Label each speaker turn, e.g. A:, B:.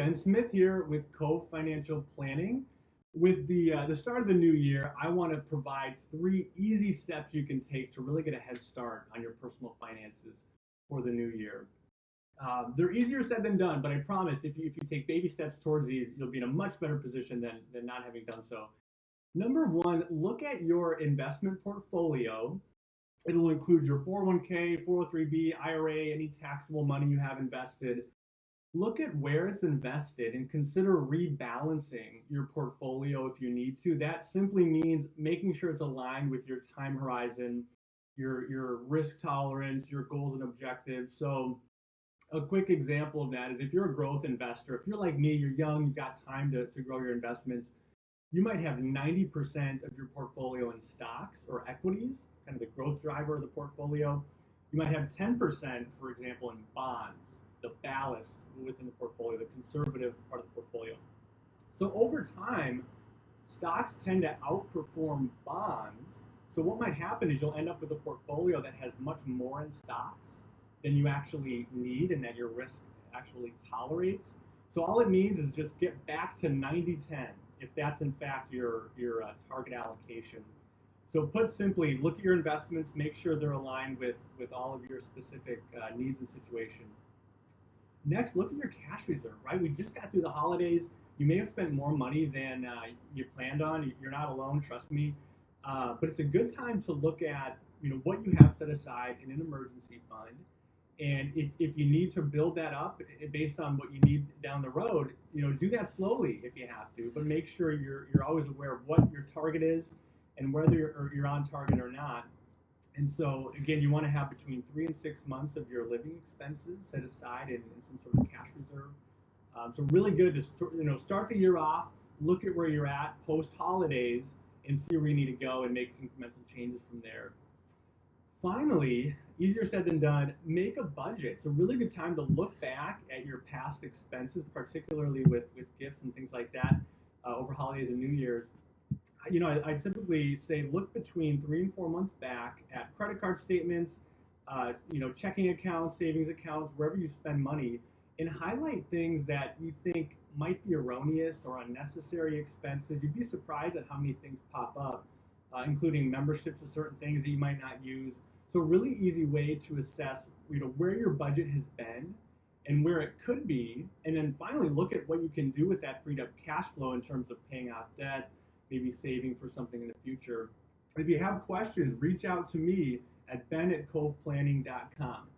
A: Ben Smith here with Cove Financial Planning. With the start of the new year, I want to provide 3 easy steps you can take to really get a head start on your personal finances for the new year. They're easier said than done, but I promise if you take baby steps towards these, you'll be in a much better position than not having done so. Number one, look at your investment portfolio. It'll include your 401k, 403b, IRA, any taxable money you have invested. Look at where it's invested and consider rebalancing your portfolio if you need to. That simply means making sure it's aligned with your time horizon, your risk tolerance, your goals and objectives. So a quick example of that is if you're a growth investor, if you're like me, you're young, you've got time to grow your investments, you might have 90% of your portfolio in stocks or equities, kind of the growth driver of the portfolio. You might have 10%, for example, in bonds, the ballast within the portfolio, the conservative part of the portfolio. So over time, stocks tend to outperform bonds. So what might happen is you'll end up with a portfolio that has much more in stocks than you actually need and that your risk actually tolerates. So all it means is just get back to 90-10 if that's in fact your target allocation. So put simply, look at your investments, make sure they're aligned with all of your specific needs and situation. Next, look at your cash reserve, right? We just got through the holidays. You may have spent more money than you planned on. You're not alone, trust me. But it's a good time to look at what you have set aside in an emergency fund. And if you need to build that up based on what you need down the road, do that slowly if you have to, but make sure you're always aware of what your target is and whether you're on target or not. And so again, you want to have between 3 and 6 months of your living expenses set aside in some sort of cash reserve. So really good to start the year off, look at where you're at post holidays, and see where you need to go and make incremental changes from there. Finally, easier said than done, make a budget. It's a really good time to look back at your past expenses, particularly with gifts and things like that over holidays and New Year's. I typically say look between 3 and 4 months back at credit card statements, checking accounts, savings accounts, wherever you spend money, and highlight things that you think might be erroneous or unnecessary expenses. You'd be surprised at how many things pop up, including memberships of certain things that you might not use. So really easy way to assess where your budget has been and where it could be, and then finally look at what you can do with that freed up cash flow in terms of paying off debt, maybe saving for something in the future. If you have questions, reach out to me at ben@coveplanning.com.